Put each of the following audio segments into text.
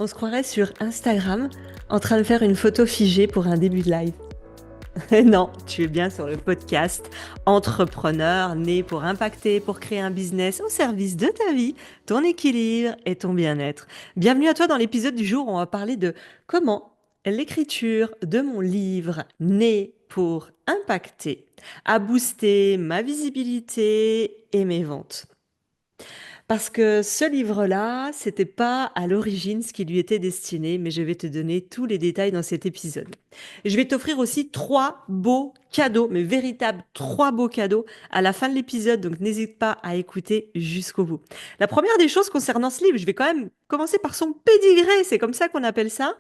On se croirait sur Instagram en train de faire une photo figée pour un début de live. Non, tu es bien sur le podcast Entrepreneur, né pour impacter, pour créer un business au service de ta vie, ton équilibre et ton bien-être. Bienvenue à toi dans l'épisode du jour où on va parler de comment l'écriture de mon livre Né pour impacter a boosté ma visibilité et mes ventes. Parce que ce livre-là, c'était pas à l'origine ce qui lui était destiné, mais je vais te donner tous les détails dans cet épisode. Je vais t'offrir aussi trois beaux cadeaux, mais véritables trois beaux cadeaux à la fin de l'épisode, donc n'hésite pas à écouter jusqu'au bout. La première des choses concernant ce livre, je vais quand même commencer par son pédigré, c'est comme ça qu'on appelle ça.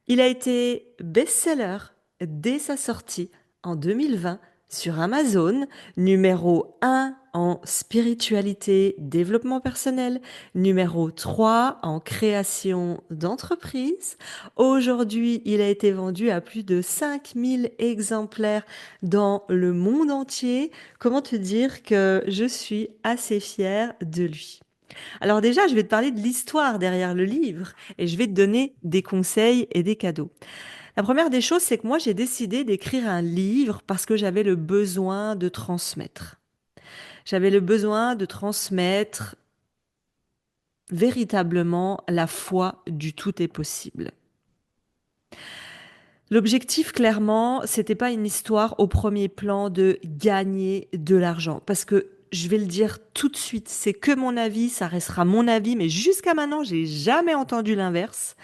Il a été best-seller dès sa sortie en 2020 sur Amazon, numéro 1 en spiritualité, développement personnel, numéro 3 en création d'entreprise. Aujourd'hui, il a été vendu à plus de 5000 exemplaires dans le monde entier. Comment te dire que je suis assez fière de lui? Alors déjà, je vais te parler de l'histoire derrière le livre et je vais te donner des conseils et des cadeaux. La première des choses, c'est que moi, j'ai décidé d'écrire un livre parce que j'avais le besoin de transmettre. J'avais le besoin de transmettre véritablement la foi du tout est possible. L'objectif, clairement, c'était pas une histoire au premier plan de gagner de l'argent. Parce que je vais le dire tout de suite, c'est que mon avis, ça restera mon avis, mais jusqu'à maintenant, j'ai jamais entendu l'inverse.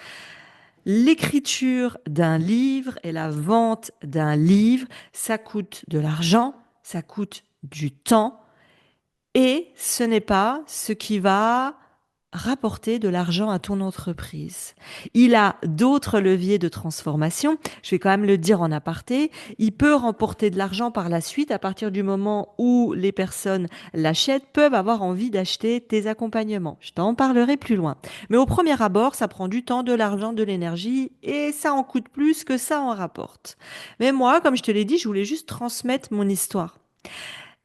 L'écriture d'un livre et la vente d'un livre, ça coûte de l'argent, ça coûte du temps, et ce n'est pas ce qui va rapporter de l'argent à ton entreprise. Il a d'autres leviers de transformation. Je vais quand même le dire en aparté. Il peut remporter de l'argent par la suite à partir du moment où les personnes l'achètent, peuvent avoir envie d'acheter tes accompagnements. Je t'en parlerai plus loin. Mais au premier abord, ça prend du temps, de l'argent, de l'énergie et ça en coûte plus que ça en rapporte. Mais moi, comme je te l'ai dit, je voulais juste transmettre mon histoire.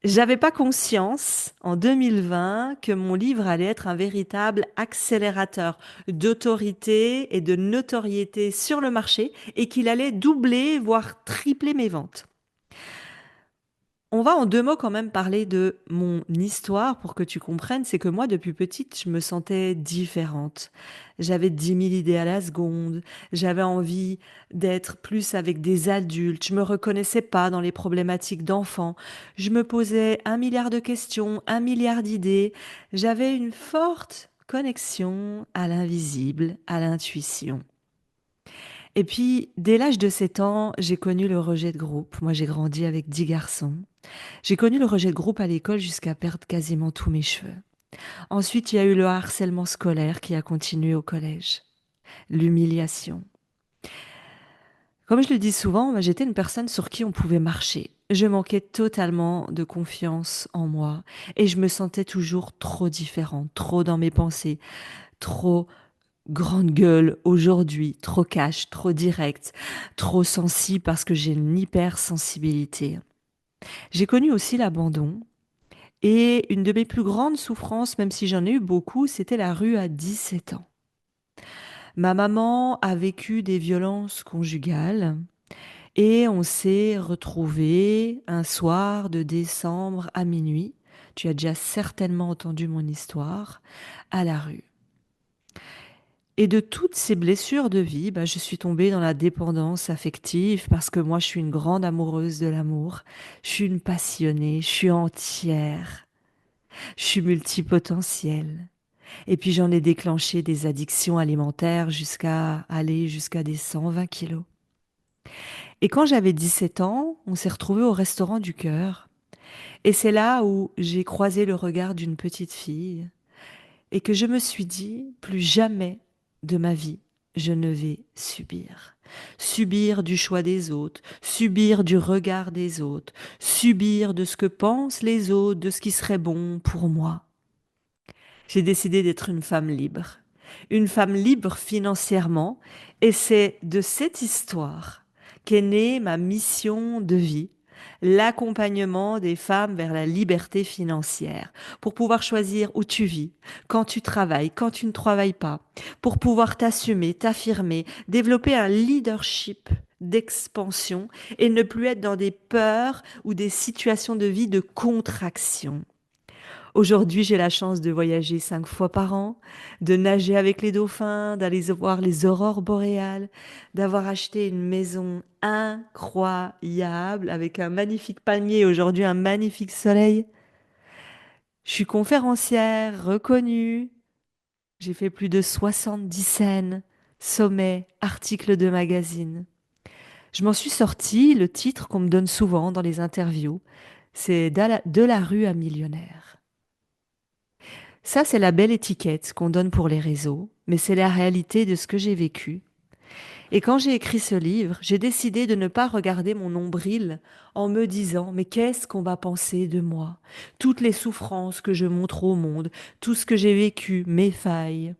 J'avais pas conscience en 2020 que mon livre allait être un véritable accélérateur d'autorité et de notoriété sur le marché et qu'il allait doubler, voire tripler mes ventes. On va en deux mots quand même parler de mon histoire pour que tu comprennes. C'est que moi, depuis petite, je me sentais différente. J'avais 10 000 idées à la seconde. J'avais envie d'être plus avec des adultes. Je me reconnaissais pas dans les problématiques d'enfants. Je me posais 1 milliard de questions, 1 milliard d'idées. J'avais une forte connexion à l'invisible, à l'intuition. Et puis, dès l'âge de 7 ans, j'ai connu le rejet de groupe. Moi, j'ai grandi avec 10 garçons. J'ai connu le rejet de groupe à l'école jusqu'à perdre quasiment tous mes cheveux. Ensuite, il y a eu le harcèlement scolaire qui a continué au collège, l'humiliation. Comme je le dis souvent, moi, j'étais une personne sur qui on pouvait marcher. Je manquais totalement de confiance en moi et je me sentais toujours trop différente, trop dans mes pensées, trop grande gueule aujourd'hui, trop cash, trop direct, trop sensible parce que j'ai une hypersensibilité. J'ai connu aussi l'abandon. Et une de mes plus grandes souffrances, même si j'en ai eu beaucoup, c'était la rue à 17 ans. Ma maman a vécu des violences conjugales et on s'est retrouvés un soir de décembre à minuit. Tu as déjà certainement entendu mon histoire à la rue. Et de toutes ces blessures de vie, je suis tombée dans la dépendance affective parce que moi, je suis une grande amoureuse de l'amour. Je suis une passionnée, je suis entière, je suis multipotentielle. Et puis j'en ai déclenché des addictions alimentaires jusqu'à aller jusqu'à des 120 kilos. Et quand j'avais 17 ans, on s'est retrouvés au restaurant du cœur. Et c'est là où j'ai croisé le regard d'une petite fille et que je me suis dit, plus jamais de ma vie, je ne vais subir. Subir du choix des autres, subir du regard des autres, subir de ce que pensent les autres, de ce qui serait bon pour moi. J'ai décidé d'être une femme libre financièrement, et c'est de cette histoire qu'est née ma mission de vie, l'accompagnement des femmes vers la liberté financière, pour pouvoir choisir où tu vis, quand tu travailles, quand tu ne travailles pas, pour pouvoir t'assumer, t'affirmer, développer un leadership d'expansion et ne plus être dans des peurs ou des situations de vie de contraction. Aujourd'hui, j'ai la chance de voyager 5 fois par an, de nager avec les dauphins, d'aller voir les aurores boréales, d'avoir acheté une maison incroyable avec un magnifique palmier, aujourd'hui un magnifique soleil. Je suis conférencière reconnue. J'ai fait plus de 70 scènes, sommets, articles de magazines. Je m'en suis sortie, le titre qu'on me donne souvent dans les interviews, c'est de la rue à millionnaire. Ça, c'est la belle étiquette qu'on donne pour les réseaux, mais c'est la réalité de ce que j'ai vécu. Et quand j'ai écrit ce livre, j'ai décidé de ne pas regarder mon nombril en me disant, mais qu'est-ce qu'on va penser de moi? Toutes les souffrances que je montre au monde, tout ce que j'ai vécu, mes failles.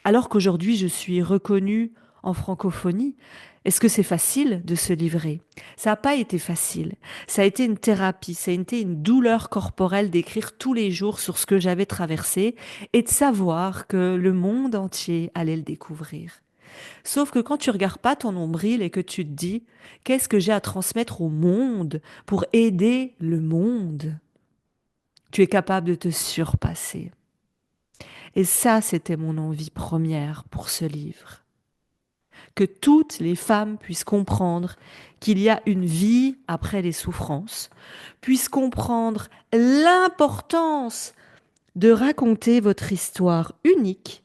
Alors qu'aujourd'hui, je suis reconnue en francophonie, est-ce que c'est facile de se livrer? Ça n'a pas été facile. Ça a été une thérapie, ça a été une douleur corporelle d'écrire tous les jours sur ce que j'avais traversé et de savoir que le monde entier allait le découvrir. Sauf que quand tu regardes pas ton nombril et que tu te dis, qu'est-ce que j'ai à transmettre au monde pour aider le monde? Tu es capable de te surpasser. Et ça, c'était mon envie première pour ce livre. Que toutes les femmes puissent comprendre qu'il y a une vie après les souffrances, puissent comprendre l'importance de raconter votre histoire unique,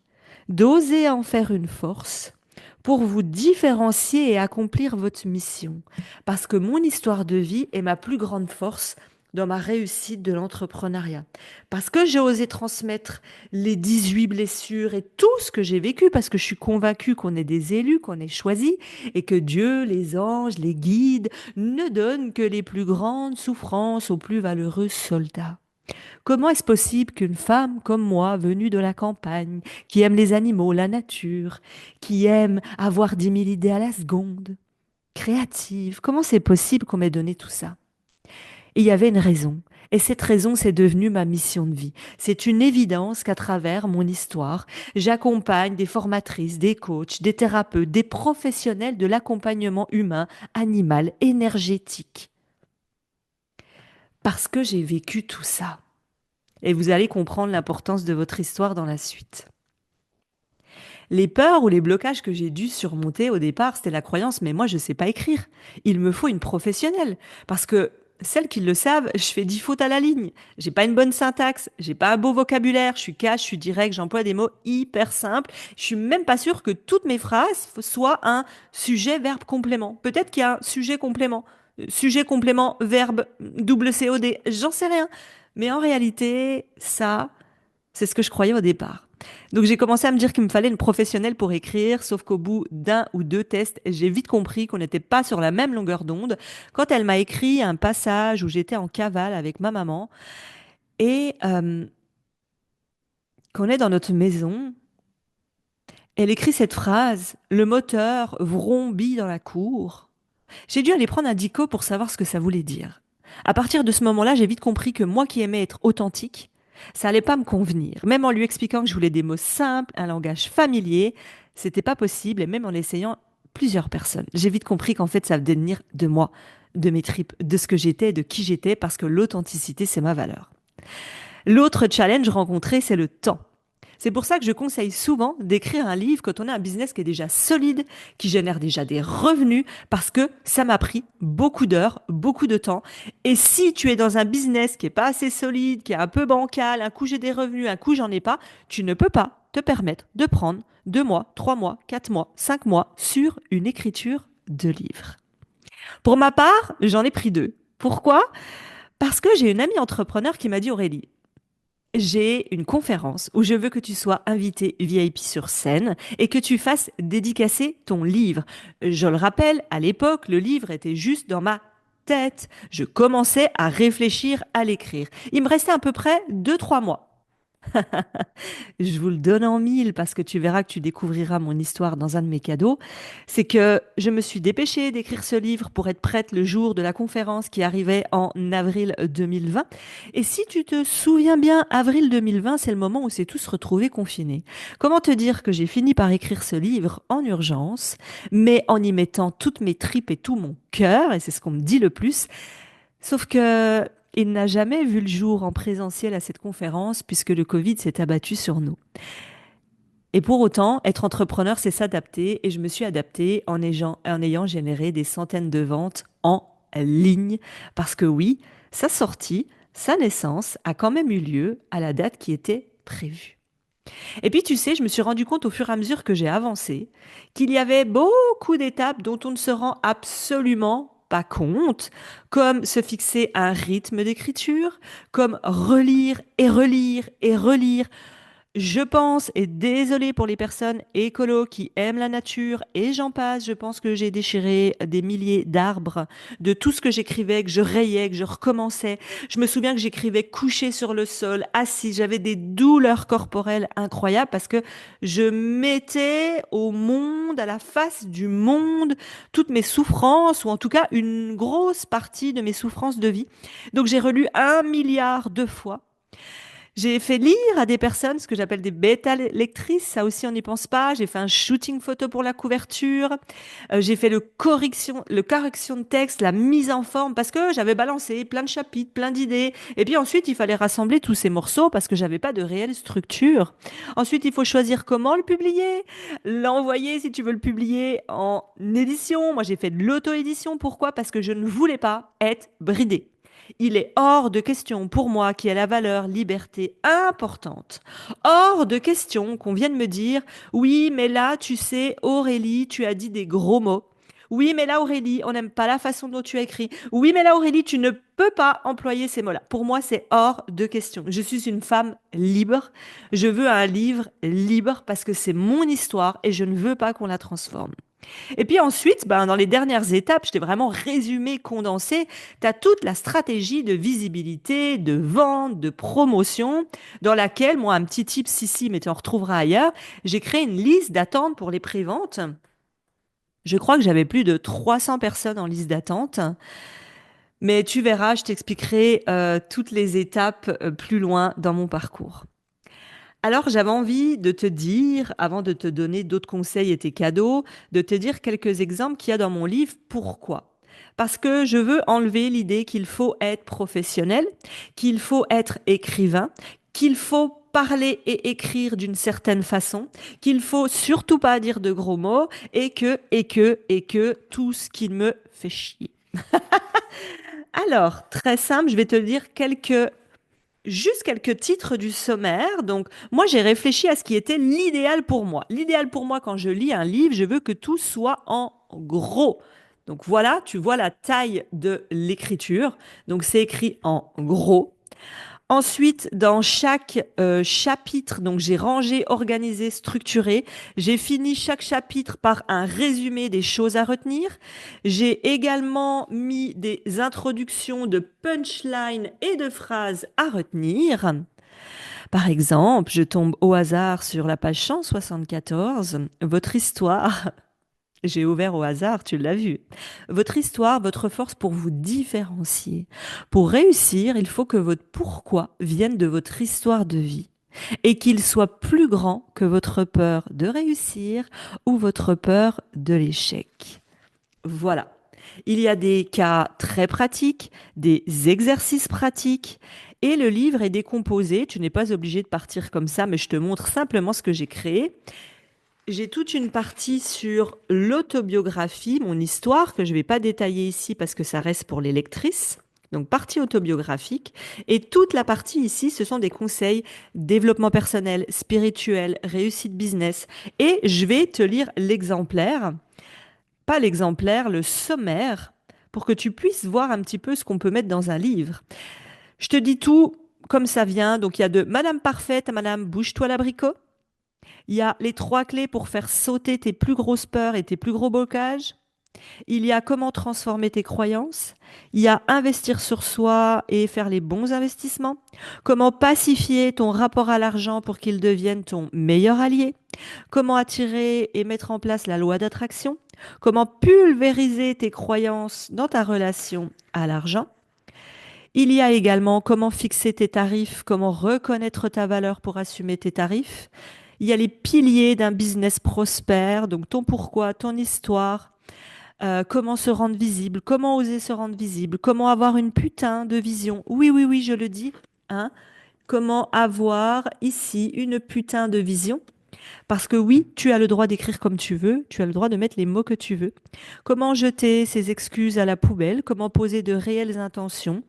d'oser en faire une force pour vous différencier et accomplir votre mission. Parce que mon histoire de vie est ma plus grande force dans ma réussite de l'entrepreneuriat. Parce que j'ai osé transmettre les 18 blessures et tout ce que j'ai vécu, parce que je suis convaincue qu'on est des élus, qu'on est choisis, et que Dieu, les anges, les guides ne donnent que les plus grandes souffrances aux plus valeureux soldats. Comment est-ce possible qu'une femme comme moi, venue de la campagne, qui aime les animaux, la nature, qui aime avoir 10 000 idées à la seconde, créative, comment c'est possible qu'on m'ait donné tout ça? Et il y avait une raison. Et cette raison, c'est devenu ma mission de vie. C'est une évidence qu'à travers mon histoire, j'accompagne des formatrices, des coachs, des thérapeutes, des professionnels de l'accompagnement humain, animal, énergétique. Parce que j'ai vécu tout ça. Et vous allez comprendre l'importance de votre histoire dans la suite. Les peurs ou les blocages que j'ai dû surmonter au départ, c'était la croyance, mais moi, je ne sais pas écrire. Il me faut une professionnelle. Parce que celles qui le savent, je fais 10 fautes à la ligne. J'ai pas une bonne syntaxe, j'ai pas un beau vocabulaire, je suis cash, je suis direct, j'emploie des mots hyper simples. Je suis même pas sûre que toutes mes phrases soient un sujet, verbe, complément. Peut-être qu'il y a un sujet complément. Sujet, complément, verbe, double COD, j'en sais rien. Mais en réalité, ça, c'est ce que je croyais au départ. Donc j'ai commencé à me dire qu'il me fallait une professionnelle pour écrire, sauf qu'au bout d'un ou deux tests, j'ai vite compris qu'on n'était pas sur la même longueur d'onde quand elle m'a écrit un passage où j'étais en cavale avec ma maman et qu'on est dans notre maison. Elle écrit cette phrase, le moteur vrombit dans la cour. J'ai dû aller prendre un dico pour savoir ce que ça voulait dire. À partir de ce moment-là, j'ai vite compris que moi qui aimais être authentique, ça allait pas me convenir. Même en lui expliquant que je voulais des mots simples, un langage familier, c'était pas possible, et même en l'essayant plusieurs personnes. J'ai vite compris qu'en fait, ça devait venir de moi, de mes tripes, de ce que j'étais, de qui j'étais, parce que l'authenticité, c'est ma valeur. L'autre challenge rencontré, c'est le temps. C'est pour ça que je conseille souvent d'écrire un livre quand on a un business qui est déjà solide, qui génère déjà des revenus, parce que ça m'a pris beaucoup d'heures, beaucoup de temps. Et si tu es dans un business qui est pas assez solide, qui est un peu bancal, un coup j'ai des revenus, un coup j'en ai pas, tu ne peux pas te permettre de prendre 2 mois, 3 mois, 4 mois, 5 mois sur une écriture de livre. Pour ma part, j'en ai pris 2. Pourquoi? Parce que j'ai une amie entrepreneur qui m'a dit Aurélie, j'ai une conférence où je veux que tu sois invité VIP sur scène et que tu fasses dédicacer ton livre. Je le rappelle, à l'époque, le livre était juste dans ma tête. Je commençais à réfléchir à l'écrire. Il me restait à peu près 2, 3 mois. Je vous le donne en mille parce que tu verras que tu découvriras mon histoire dans un de mes cadeaux. C'est que je me suis dépêchée d'écrire ce livre pour être prête le jour de la conférence qui arrivait en avril 2020. Et si tu te souviens bien, avril 2020, c'est le moment où s'est tous retrouvés confinés. Comment te dire que j'ai fini par écrire ce livre en urgence, mais en y mettant toutes mes tripes et tout mon cœur, et c'est ce qu'on me dit le plus. Sauf que il n'a jamais vu le jour en présentiel à cette conférence puisque le Covid s'est abattu sur nous. Et pour autant, être entrepreneur, c'est s'adapter et je me suis adaptée en ayant généré des centaines de ventes en ligne parce que oui, sa sortie, sa naissance a quand même eu lieu à la date qui était prévue. Et puis tu sais, je me suis rendu compte au fur et à mesure que j'ai avancé qu'il y avait beaucoup d'étapes dont on ne se rend absolument pas compte, comme se fixer un rythme d'écriture, comme relire et relire et relire. Je pense, et désolé pour les personnes écolos qui aiment la nature, et j'en passe, je pense que j'ai déchiré des milliers d'arbres de tout ce que j'écrivais, que je rayais, que je recommençais. Je me souviens que j'écrivais couché sur le sol, assis, j'avais des douleurs corporelles incroyables parce que je mettais au monde, à la face du monde, toutes mes souffrances, ou en tout cas une grosse partie de mes souffrances de vie. Donc j'ai relu 1 milliard de fois. J'ai fait lire à des personnes ce que j'appelle des bêta-lectrices, ça aussi on n'y pense pas. J'ai fait un shooting photo pour la couverture. J'ai fait le correction de texte, la mise en forme, parce que j'avais balancé plein de chapitres, plein d'idées. Et puis ensuite, il fallait rassembler tous ces morceaux parce que j'avais pas de réelle structure. Ensuite, il faut choisir comment le publier, l'envoyer si tu veux le publier en édition. Moi, j'ai fait de l'auto-édition. Pourquoi? Parce que je ne voulais pas être bridée. Il est hors de question pour moi qui a la valeur liberté importante. Hors de question qu'on vienne me dire, oui, mais là, tu sais, Aurélie, tu as dit des gros mots. Oui, mais là, Aurélie, on n'aime pas la façon dont tu as écrit. Oui, mais là, Aurélie, tu ne peux pas employer ces mots-là. Pour moi, c'est hors de question. Je suis une femme libre. Je veux un livre libre parce que c'est mon histoire et je ne veux pas qu'on la transforme. Et puis ensuite, ben, dans les dernières étapes, je t'ai vraiment résumé, condensé, tu as toute la stratégie de visibilité, de vente, de promotion, dans laquelle, moi, un petit tip, si, mais tu en retrouveras ailleurs, j'ai créé une liste d'attente pour les préventes. Je crois que j'avais plus de 300 personnes en liste d'attente, mais tu verras, je t'expliquerai toutes les étapes plus loin dans mon parcours. Alors, j'avais envie de te dire, avant de te donner d'autres conseils et tes cadeaux, de te dire quelques exemples qu'il y a dans mon livre. Pourquoi? Parce que je veux enlever l'idée qu'il faut être professionnel, qu'il faut être écrivain, qu'il faut parler et écrire d'une certaine façon, qu'il faut surtout pas dire de gros mots et que tout ce qui me fait chier. Alors, très simple, je vais te dire juste quelques titres du sommaire. Donc, moi, j'ai réfléchi à ce qui était l'idéal pour moi. L'idéal pour moi, quand je lis un livre, je veux que tout soit en gros. Donc voilà, tu vois la taille de l'écriture. Donc c'est écrit en gros. Ensuite, dans chaque chapitre, donc j'ai rangé, organisé, structuré. J'ai fini chaque chapitre par un résumé des choses à retenir. J'ai également mis des introductions de punchlines et de phrases à retenir. Par exemple, je tombe au hasard sur la page 174. Votre histoire, j'ai ouvert au hasard, tu l'as vu. Votre histoire, votre force pour vous différencier. Pour réussir, il faut que votre pourquoi vienne de votre histoire de vie et qu'il soit plus grand que votre peur de réussir ou votre peur de l'échec. Voilà. Il y a des cas très pratiques, des exercices pratiques, et le livre est décomposé. Tu n'es pas obligé de partir comme ça, mais je te montre simplement ce que j'ai créé. J'ai toute une partie sur l'autobiographie, mon histoire, que je ne vais pas détailler ici parce que ça reste pour les lectrices. Donc, partie autobiographique. Et toute la partie ici, ce sont des conseils développement personnel, spirituel, réussite business. Et je vais te lire l'exemplaire, pas l'exemplaire, le sommaire, pour que tu puisses voir un petit peu ce qu'on peut mettre dans un livre. Je te dis tout comme ça vient. Donc, il y a de Madame Parfaite à Madame Bouge-toi l'abricot. Il y a les 3 clés pour faire sauter tes plus grosses peurs et tes plus gros blocages. Il y a comment transformer tes croyances. Il y a investir sur soi et faire les bons investissements. Comment pacifier ton rapport à l'argent pour qu'il devienne ton meilleur allié. Comment attirer et mettre en place la loi d'attraction. Comment pulvériser tes croyances dans ta relation à l'argent. Il y a également comment fixer tes tarifs, comment reconnaître ta valeur pour assumer tes tarifs. Il y a les piliers d'un business prospère, donc ton pourquoi, ton histoire, comment se rendre visible, comment oser se rendre visible, comment avoir une putain de vision. Oui, oui, oui, je le dis. Hein. Comment avoir ici une putain de vision. Parce que oui, tu as le droit d'écrire comme tu veux, tu as le droit de mettre les mots que tu veux. Comment jeter ces excuses à la poubelle, comment poser de réelles intentions,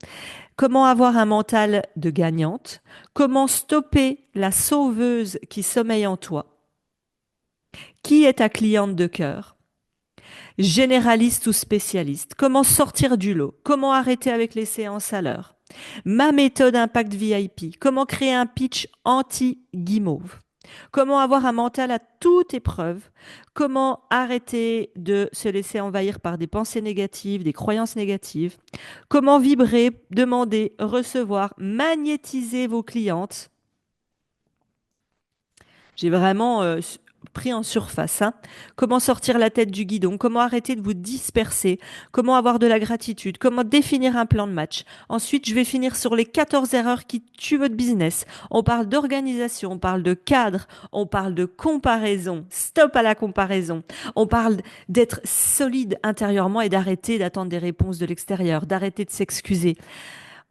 comment avoir un mental de gagnante, comment stopper la sauveuse qui sommeille en toi. Qui est ta cliente de cœur? Généraliste ou spécialiste? Comment sortir du lot? Comment arrêter avec les séances à l'heure? Ma méthode Impact VIP. Comment créer un pitch anti-guimauve? Comment avoir un mental à toute épreuve? Comment arrêter de se laisser envahir par des pensées négatives, des croyances négatives? Comment vibrer, demander, recevoir, magnétiser vos clientes? J'ai vraiment pris en surface. Hein. Comment sortir la tête du guidon? Comment arrêter de vous disperser? Comment avoir de la gratitude? Comment définir un plan de match? Ensuite, je vais finir sur les 14 erreurs qui tuent votre business. On parle d'organisation, on parle de cadre, on parle de comparaison. Stop à la comparaison. On parle d'être solide intérieurement et d'arrêter d'attendre des réponses de l'extérieur, d'arrêter de s'excuser.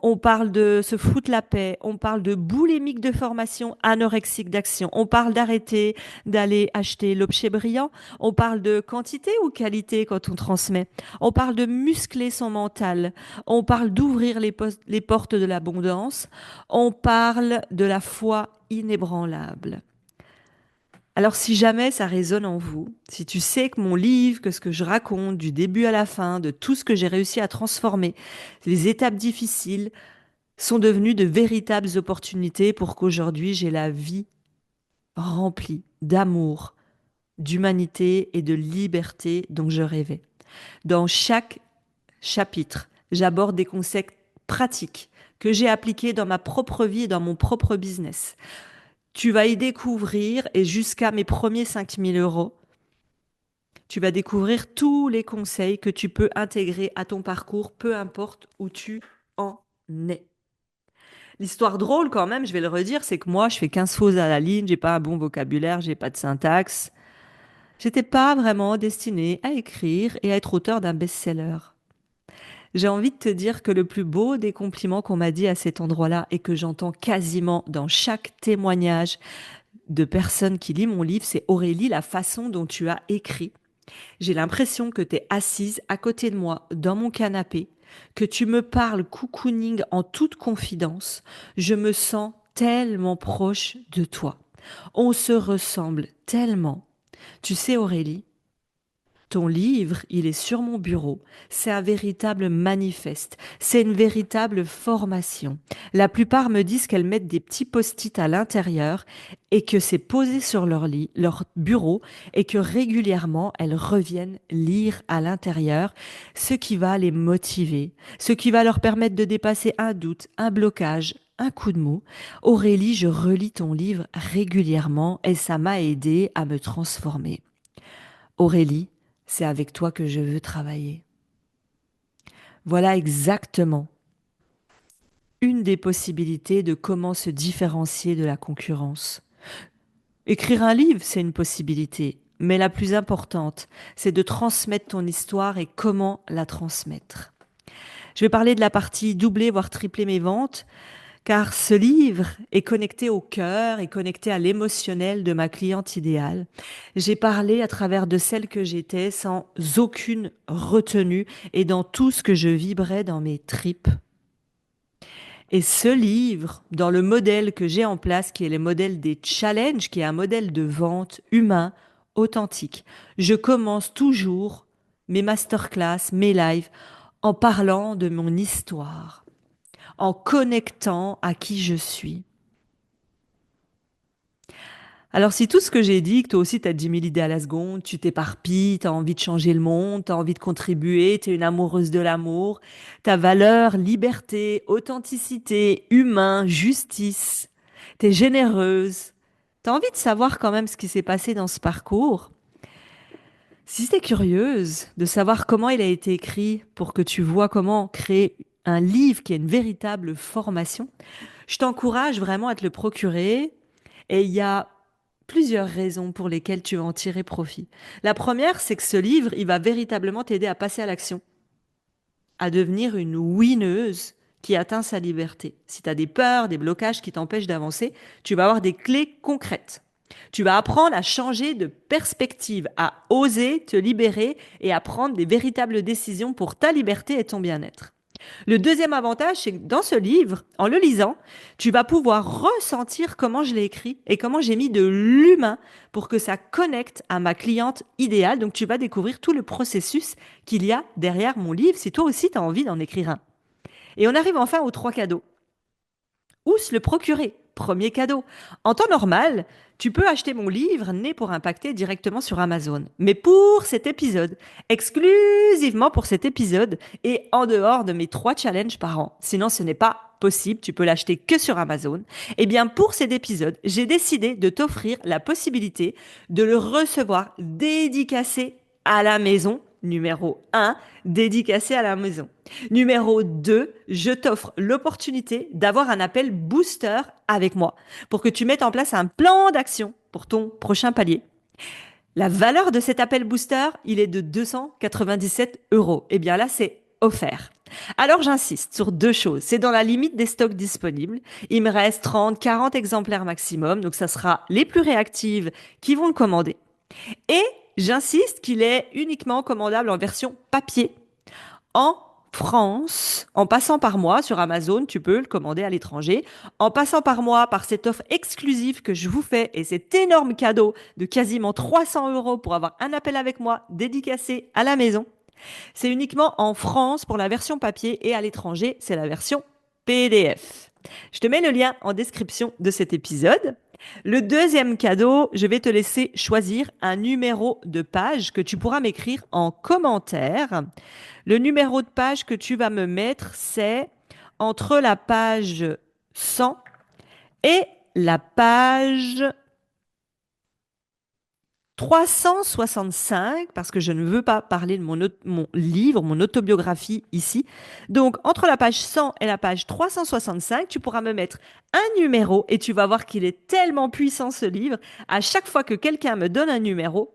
On parle de se foutre la paix, on parle de boulémique de formation, anorexique d'action, on parle d'arrêter d'aller acheter l'objet brillant, on parle de quantité ou qualité quand on transmet, on parle de muscler son mental, on parle d'ouvrir les portes de l'abondance, on parle de la foi inébranlable. Alors si jamais ça résonne en vous, si tu sais que mon livre, que ce que je raconte du début à la fin, de tout ce que j'ai réussi à transformer, les étapes difficiles, sont devenues de véritables opportunités pour qu'aujourd'hui j'ai la vie remplie d'amour, d'humanité et de liberté dont je rêvais. Dans chaque chapitre, j'aborde des concepts pratiques que j'ai appliqués dans ma propre vie et dans mon propre business. Tu vas y découvrir, et jusqu'à mes premiers 5 000 euros, tu vas découvrir tous les conseils que tu peux intégrer à ton parcours, peu importe où tu en es. L'histoire drôle quand même, je vais le redire, c'est que moi, je fais 15 fautes à la ligne, j'ai pas un bon vocabulaire, j'ai pas de syntaxe. J'étais pas vraiment destinée à écrire et à être auteur d'un best-seller. J'ai envie de te dire que le plus beau des compliments qu'on m'a dit à cet endroit-là et que j'entends quasiment dans chaque témoignage de personnes qui lisent mon livre, c'est Aurélie, la façon dont tu as écrit. J'ai l'impression que tu es assise à côté de moi dans mon canapé, que tu me parles cocooning en toute confidence. Je me sens tellement proche de toi. On se ressemble tellement. Tu sais, Aurélie, ton livre, il est sur mon bureau. C'est un véritable manifeste. C'est une véritable formation. La plupart me disent qu'elles mettent des petits post-it à l'intérieur et que c'est posé sur leur lit, leur bureau, et que régulièrement elles reviennent lire à l'intérieur, ce qui va les motiver, ce qui va leur permettre de dépasser un doute, un blocage, un coup de mou. Aurélie, je relis ton livre régulièrement et ça m'a aidé à me transformer. Aurélie, c'est avec toi que je veux travailler. Voilà exactement une des possibilités de comment se différencier de la concurrence. Écrire un livre, c'est une possibilité, mais la plus importante, c'est de transmettre ton histoire et comment la transmettre. Je vais parler de la partie doubler, voire tripler mes ventes, car ce livre est connecté au cœur et connecté à l'émotionnel de ma cliente idéale. J'ai parlé à travers de celle que j'étais sans aucune retenue et dans tout ce que je vibrais dans mes tripes. Et ce livre, dans le modèle que j'ai en place, qui est le modèle des challenges, qui est un modèle de vente humain, authentique, je commence toujours mes masterclass, mes lives, en parlant de mon histoire, en connectant à qui je suis. Alors, si tout ce que j'ai dit, que toi aussi, tu as 10 000 idées à la seconde, tu t'éparpilles, tu as envie de changer le monde, tu as envie de contribuer, tu es une amoureuse de l'amour, ta valeur, liberté, authenticité, humain, justice, tu es généreuse, tu as envie de savoir quand même ce qui s'est passé dans ce parcours. Si tu es curieuse de savoir comment il a été écrit pour que tu vois comment créer un livre qui est une véritable formation, je t'encourage vraiment à te le procurer. Et il y a plusieurs raisons pour lesquelles tu vas en tirer profit. La première, c'est que ce livre, il va véritablement t'aider à passer à l'action, à devenir une winneuse qui atteint sa liberté. Si tu as des peurs, des blocages qui t'empêchent d'avancer, tu vas avoir des clés concrètes. Tu vas apprendre à changer de perspective, à oser te libérer et à prendre des véritables décisions pour ta liberté et ton bien-être. Le deuxième avantage, c'est que dans ce livre, en le lisant, tu vas pouvoir ressentir comment je l'ai écrit et comment j'ai mis de l'humain pour que ça connecte à ma cliente idéale. Donc, tu vas découvrir tout le processus qu'il y a derrière mon livre si toi aussi tu as envie d'en écrire un. Et on arrive enfin aux trois cadeaux. Où se le procurer? Premier cadeau. En temps normal, tu peux acheter mon livre Né pour impacter directement sur Amazon. Mais pour cet épisode, exclusivement pour cet épisode et en dehors de mes 3 challenges par an, sinon ce n'est pas possible, tu peux l'acheter que sur Amazon. Eh bien, pour cet épisode, j'ai décidé de t'offrir la possibilité de le recevoir dédicacé à la maison. Numéro 1, dédicacé à la maison. Numéro 2, je t'offre l'opportunité d'avoir un appel booster avec moi pour que tu mettes en place un plan d'action pour ton prochain palier. La valeur de cet appel booster, il est de 297 euros. Eh bien là, c'est offert. Alors j'insiste sur deux choses. C'est dans la limite des stocks disponibles. Il me reste 30, 40 exemplaires maximum. Donc ça sera les plus réactives qui vont le commander. Et j'insiste qu'il est uniquement commandable en version papier en France, en passant par moi sur Amazon, tu peux le commander à l'étranger. En passant par moi, par cette offre exclusive que je vous fais et cet énorme cadeau de quasiment 300 euros pour avoir un appel avec moi dédicacé à la maison. C'est uniquement en France pour la version papier et à l'étranger, c'est la version PDF. Je te mets le lien en description de cet épisode. Le deuxième cadeau, je vais te laisser choisir un numéro de page que tu pourras m'écrire en commentaire. Le numéro de page que tu vas me mettre, c'est entre la page 100 et la page 365, parce que je ne veux pas parler de mon livre, mon autobiographie ici. Donc, entre la page 100 et la page 365, tu pourras me mettre un numéro et tu vas voir qu'il est tellement puissant ce livre. À chaque fois que quelqu'un me donne un numéro,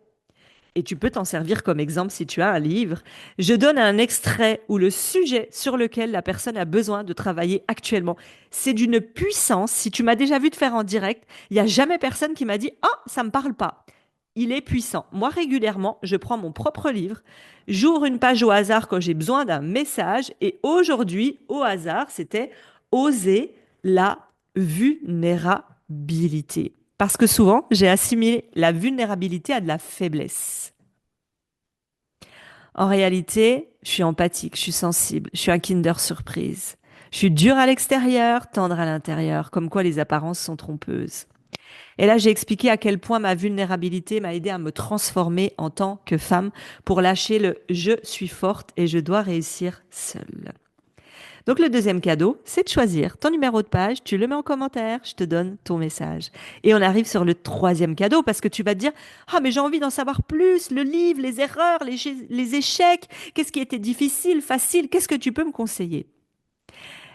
et tu peux t'en servir comme exemple si tu as un livre, je donne un extrait ou le sujet sur lequel la personne a besoin de travailler actuellement. C'est d'une puissance. Si tu m'as déjà vu te faire en direct, il n'y a jamais personne qui m'a dit «Ah, ça me parle pas». Il est puissant. Moi, régulièrement, je prends mon propre livre, j'ouvre une page au hasard quand j'ai besoin d'un message. Et aujourd'hui, au hasard, c'était oser la vulnérabilité. Parce que souvent, j'ai assimilé la vulnérabilité à de la faiblesse. En réalité, je suis empathique, je suis sensible, je suis un Kinder surprise. Je suis dure à l'extérieur, tendre à l'intérieur, comme quoi les apparences sont trompeuses. Et là, j'ai expliqué à quel point ma vulnérabilité m'a aidé à me transformer en tant que femme pour lâcher le je suis forte et je dois réussir seule. Donc le deuxième cadeau, c'est de choisir ton numéro de page, tu le mets en commentaire, je te donne ton message. Et on arrive sur le troisième cadeau parce que tu vas te dire, ah mais j'ai envie d'en savoir plus, le livre, les erreurs, les échecs, qu'est-ce qui était difficile, facile, qu'est-ce que tu peux me conseiller?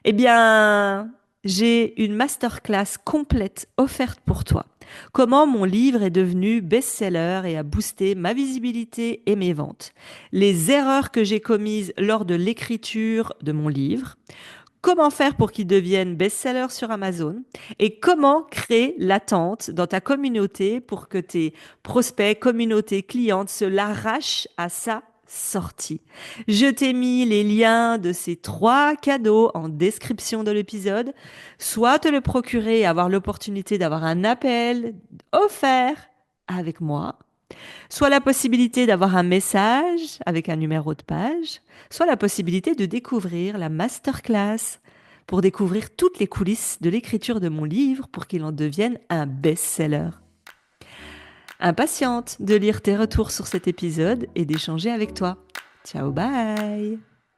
Eh bien, j'ai une masterclass complète offerte pour toi. Comment mon livre est devenu best-seller et a boosté ma visibilité et mes ventes. Les erreurs que j'ai commises lors de l'écriture de mon livre. Comment faire pour qu'il devienne best-seller sur Amazon et comment créer l'attente dans ta communauté pour que tes prospects, communautés, clientes se l'arrachent à sa sortie. Je t'ai mis les liens de ces 3 cadeaux en description de l'épisode. Soit te le procurer et avoir l'opportunité d'avoir un appel offert avec moi, soit la possibilité d'avoir un message avec un numéro de page, soit la possibilité de découvrir la masterclass pour découvrir toutes les coulisses de l'écriture de mon livre pour qu'il en devienne un best-seller. Impatiente de lire tes retours sur cet épisode et d'échanger avec toi. Ciao, bye!